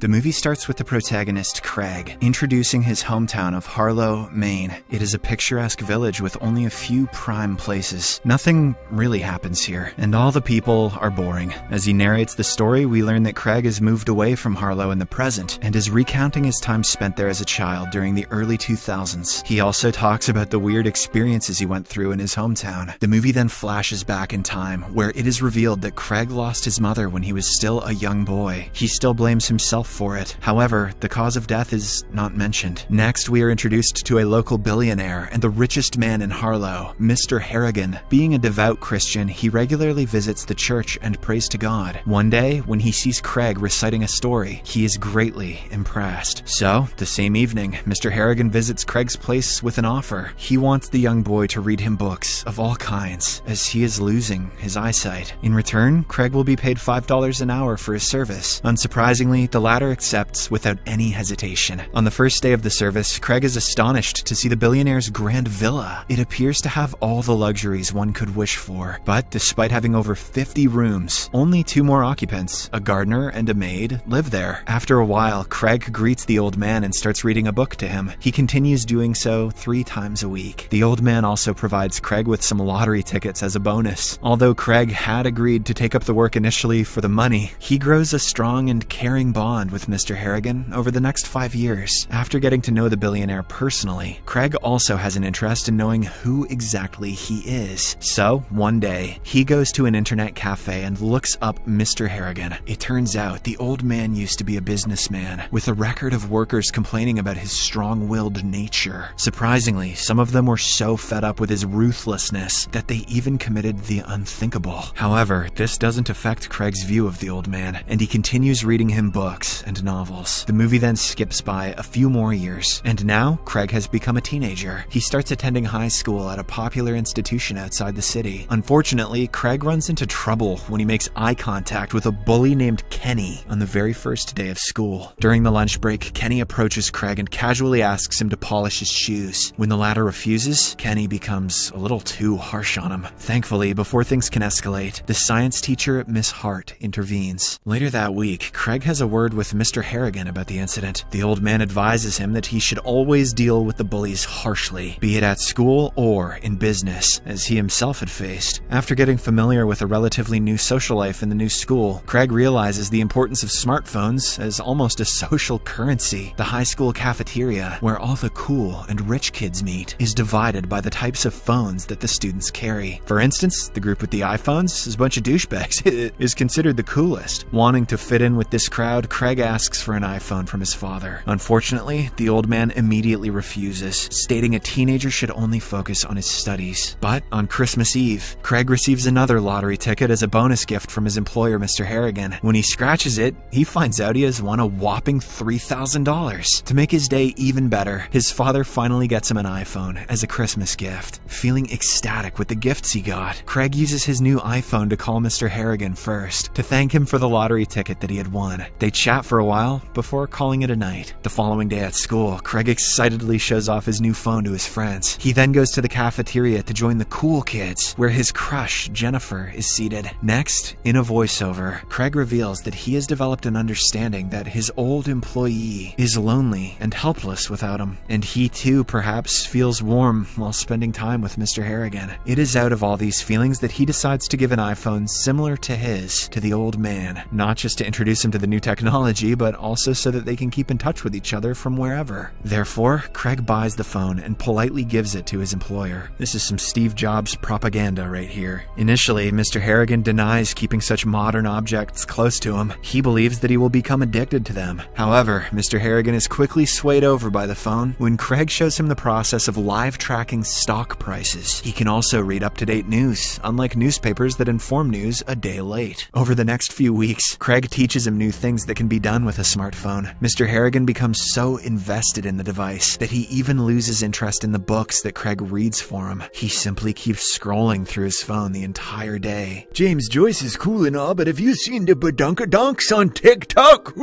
The movie starts with the protagonist, Craig, introducing his hometown of Harlow, Maine. It is a picturesque village with only a few prime places. Nothing really happens here, and all the people are boring. As he narrates the story, we learn that Craig has moved away from Harlow in the present, and is recounting his time spent there as a child during the early 2000s. He also talks about the weird experiences he went through in his hometown. The movie then flashes back in time, where it is revealed that Craig lost his mother when he was still a young boy. He still blames himself for it. However, the cause of death is not mentioned. Next, we are introduced to a local billionaire and the richest man in Harlow, Mr. Harrigan. Being a devout Christian, he regularly visits the church and prays to God. One day, when he sees Craig reciting a story, he is greatly impressed. So, the same evening, Mr. Harrigan visits Craig's place with an offer. He wants the young boy to read him books of all kinds, as he is losing his eyesight. In return, Craig will be paid $5 an hour for his service. Unsurprisingly, the latter accepts without any hesitation. On the first day of the service, Craig is astonished to see the billionaire's grand villa. It appears to have all the luxuries one could wish for, but despite having over 50 rooms, only 2 more occupants, a gardener and a maid, live there. After a while, Craig greets the old man and starts reading a book to him. He continues doing so 3 times a week. The old man also provides Craig with some lottery tickets as a bonus. Although Craig had agreed to take up the work initially for the money, he grows a strong and caring bond with Mr. Harrigan over the next 5 years. After getting to know the billionaire personally, Craig also has an interest in knowing who exactly he is. So, one day, he goes to an internet cafe and looks up Mr. Harrigan. It turns out the old man used to be a businessman, with a record of workers complaining about his strong-willed nature. Surprisingly, some of them were so fed up with his ruthlessness that they even committed the unthinkable. However, this doesn't affect Craig's view of the old man, and he continues reading him books and novels. The movie then skips by a few more years, and now Craig has become a teenager. He starts attending high school at a popular institution outside the city. Unfortunately, Craig runs into trouble when he makes eye contact with a bully named Kenny on the very first day of school. During the lunch break, Kenny approaches Craig and casually asks him to polish his shoes. When the latter refuses, Kenny becomes a little too harsh on him. Thankfully, before things can escalate, the science teacher, Miss Hart, intervenes. Later that week, Craig has a word with Mr. Harrigan about the incident. The old man advises him that he should always deal with the bullies harshly, be it at school or in business, as he himself had faced. After getting familiar with a relatively new social life in the new school, Craig realizes the importance of smartphones as almost a social currency. The high school cafeteria, where all the cool and rich kids meet, is divided by the types of phones that the students carry. For instance, the group with the iPhones is a bunch of douchebags. It is considered the coolest. Wanting to fit in with this crowd, Craig asks for an iPhone from his father. Unfortunately, the old man immediately refuses, stating a teenager should only focus on his studies. But on Christmas Eve, Craig receives another lottery ticket as a bonus gift from his employer, Mr. Harrigan. When he scratches it, he finds out he has won a whopping $3,000. To make his day even better, his father finally gets him an iPhone as a Christmas gift. Feeling ecstatic with the gifts he got, Craig uses his new iPhone to call Mr. Harrigan first, to thank him for the lottery ticket that he had won. They chat for a while before calling it a night. The following day at school, Craig excitedly shows off his new phone to his friends. He then goes to the cafeteria to join the cool kids, where his crush, Jennifer, is seated. Next, in a voiceover, Craig reveals that he has developed an understanding that his old employee is lonely and helpless without him, and he too perhaps feels warm while spending time with Mr. Harrigan. It is out of all these feelings that he decides to give an iPhone similar to his to the old man, not just to introduce him to the new technology, but also so that they can keep in touch with each other from wherever. Therefore, Craig buys the phone and politely gives it to his employer. This is some Steve Jobs propaganda right here. Initially, Mr. Harrigan denies keeping such modern objects close to him. He believes that he will become addicted to them. However, Mr. Harrigan is quickly swayed over by the phone when Craig shows him the process of live tracking stock prices. He can also read up-to-date news, unlike newspapers that inform news a day late. Over the next few weeks, Craig teaches him new things that can be done with a smartphone. Mr. Harrigan becomes so invested in the device that he even loses interest in the books that Craig reads for him. He simply keeps scrolling through his phone the entire day. James Joyce is cool and all, but have you seen the badunkadonks on TikTok?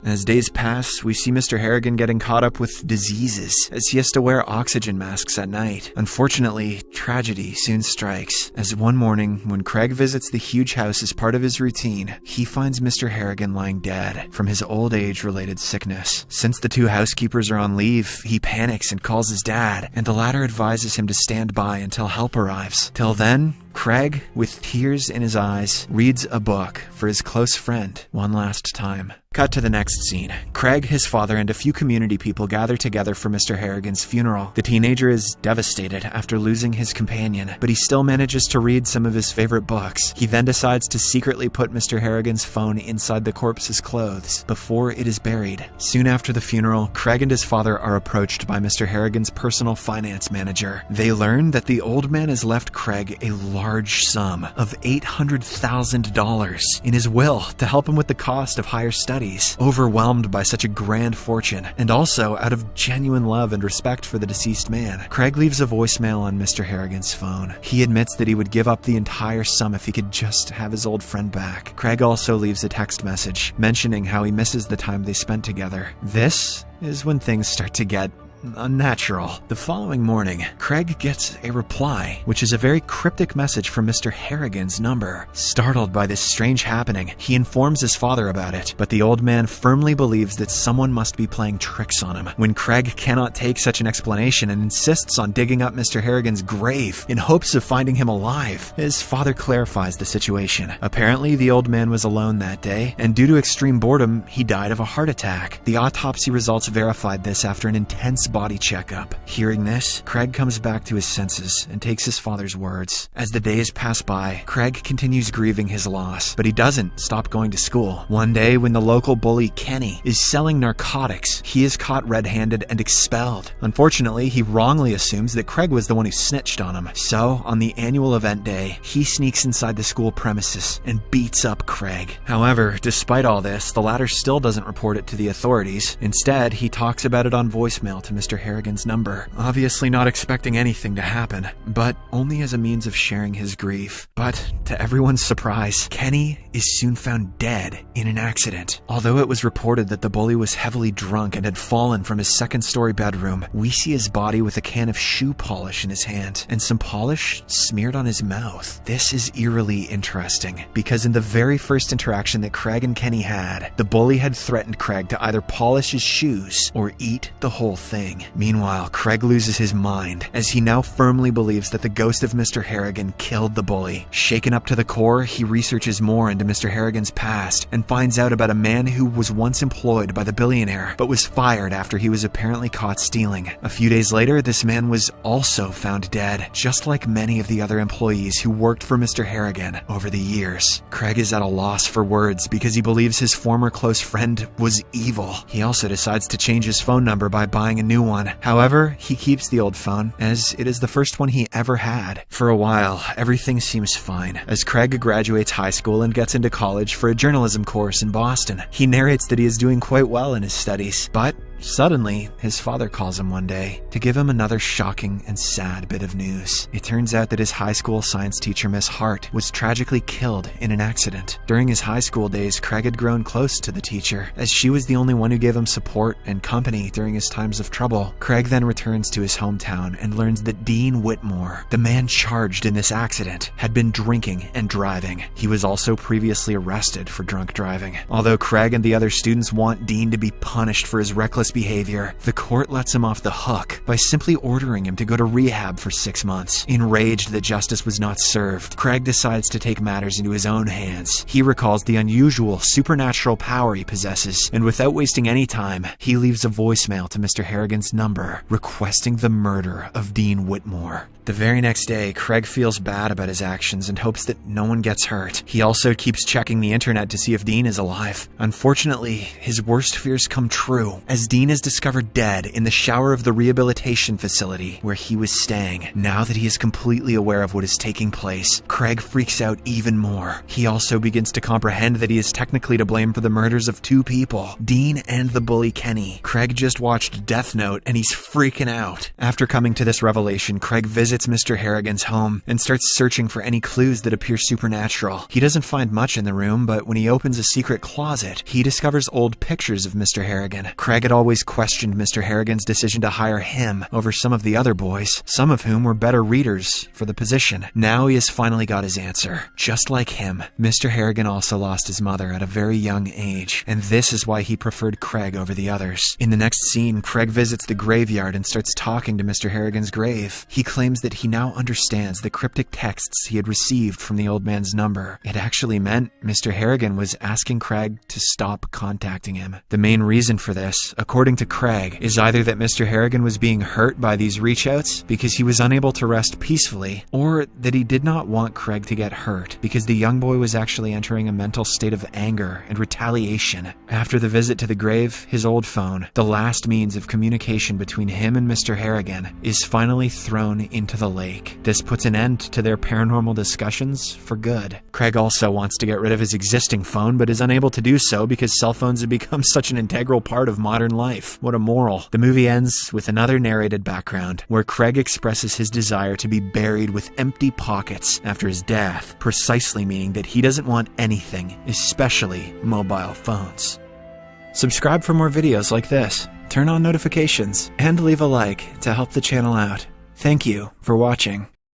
As days pass, we see Mr. Harrigan getting caught up with diseases, as he has to wear oxygen masks at night. Unfortunately, tragedy soon strikes, as one morning, when Craig visits the huge house as part of his routine, he finds Mr. Harrigan lying dead. dead from his old age-related sickness. Since the two housekeepers are on leave, he panics and calls his dad, and the latter advises him to stand by until help arrives. Till then, Craig, with tears in his eyes, reads a book for his close friend one last time. Cut to the next scene. Craig, his father, and a few community people gather together for Mr. Harrigan's funeral. The teenager is devastated after losing his companion, but he still manages to read some of his favorite books. He then decides to secretly put Mr. Harrigan's phone inside the corpse's clothes before it is buried. Soon after the funeral, Craig and his father are approached by Mr. Harrigan's personal finance manager. They learn that the old man has left Craig a large sum of $800,000 in his will to help him with the cost of higher studies. Overwhelmed by such a grand fortune, and also out of genuine love and respect for the deceased man, Craig leaves a voicemail on Mr. Harrigan's phone. He admits that he would give up the entire sum if he could just have his old friend back. Craig also leaves a text message mentioning how he misses the time they spent together. This is when things start to get unnatural. The following morning, Craig gets a reply, which is a very cryptic message from Mr. Harrigan's number. Startled by this strange happening, he informs his father about it, but the old man firmly believes that someone must be playing tricks on him. When Craig cannot take such an explanation and insists on digging up Mr. Harrigan's grave in hopes of finding him alive, his father clarifies the situation. Apparently, the old man was alone that day, and due to extreme boredom, he died of a heart attack. The autopsy results verified this after an intense body checkup. Hearing this, Craig comes back to his senses and takes his father's words. As the days pass by, Craig continues grieving his loss, but he doesn't stop going to school. One day, when the local bully Kenny is selling narcotics, he is caught red-handed and expelled. Unfortunately, he wrongly assumes that Craig was the one who snitched on him. So, on the annual event day, he sneaks inside the school premises and beats up Craig. However, despite all this, the latter still doesn't report it to the authorities. Instead, he talks about it on voicemail to Mr. Harrigan's number, obviously not expecting anything to happen, but only as a means of sharing his grief. But, to everyone's surprise, Kenny is soon found dead in an accident. Although it was reported that the bully was heavily drunk and had fallen from his second-story bedroom, we see his body with a can of shoe polish in his hand, and some polish smeared on his mouth. This is eerily interesting, because in the very first interaction that Craig and Kenny had, the bully had threatened Craig to either polish his shoes or eat the whole thing. Meanwhile, Craig loses his mind, as he now firmly believes that the ghost of Mr. Harrigan killed the bully. Shaken up to the core, he researches more into Mr. Harrigan's past and finds out about a man who was once employed by the billionaire, but was fired after he was apparently caught stealing. A few days later, this man was also found dead, just like many of the other employees who worked for Mr. Harrigan over the years. Craig is at a loss for words because he believes his former close friend was evil. He also decides to change his phone number by buying a new one. However, he keeps the old phone, as it is the first one he ever had. For a while, everything seems fine, as Craig graduates high school and gets into college for a journalism course in Boston. He narrates that he is doing quite well in his studies, but suddenly, his father calls him one day to give him another shocking and sad bit of news. It turns out that his high school science teacher, Miss Hart, was tragically killed in an accident. During his high school days, Craig had grown close to the teacher, as she was the only one who gave him support and company during his times of trouble. Craig then returns to his hometown and learns that Dean Whitmore, the man charged in this accident, had been drinking and driving. He was also previously arrested for drunk driving. Although Craig and the other students want Dean to be punished for his reckless behavior, the court lets him off the hook by simply ordering him to go to rehab for 6 months. Enraged that justice was not served, Craig decides to take matters into his own hands. He recalls the unusual supernatural power he possesses, and without wasting any time, he leaves a voicemail to Mr. Harrigan's number, requesting the murder of Dean Whitmore. The very next day, Craig feels bad about his actions and hopes that no one gets hurt. He also keeps checking the internet to see if Dean is alive. Unfortunately, his worst fears come true, as Dean is discovered dead in the shower of the rehabilitation facility where he was staying. Now that he is completely aware of what is taking place, Craig freaks out even more. He also begins to comprehend that he is technically to blame for the murders of 2 people, Dean and the bully Kenny. Craig just watched Death Note and he's freaking out. After coming to this revelation, Craig visits visits Mr. Harrigan's home and starts searching for any clues that appear supernatural. He doesn't find much in the room, but when he opens a secret closet, he discovers old pictures of Mr. Harrigan. Craig had always questioned Mr. Harrigan's decision to hire him over some of the other boys, some of whom were better readers for the position. Now he has finally got his answer. Just like him, Mr. Harrigan also lost his mother at a very young age, and this is why he preferred Craig over the others. In the next scene, Craig visits the graveyard and starts talking to Mr. Harrigan's grave. He claims that he now understands the cryptic texts he had received from the old man's number. It actually meant Mr. Harrigan was asking Craig to stop contacting him. The main reason for this, according to Craig, is either that Mr. Harrigan was being hurt by these reach-outs because he was unable to rest peacefully, or that he did not want Craig to get hurt because the young boy was actually entering a mental state of anger and retaliation. After the visit to the grave, his old phone, the last means of communication between him and Mr. Harrigan, is finally thrown into the lake. This puts an end to their paranormal discussions for good. Craig also wants to get rid of his existing phone, but is unable to do so because cell phones have become such an integral part of modern life. What a moral. The movie ends with another narrated background, where Craig expresses his desire to be buried with empty pockets after his death, precisely meaning that he doesn't want anything, especially mobile phones. Subscribe for more videos like this, turn on notifications, and leave a like to help the channel out. Thank you for watching.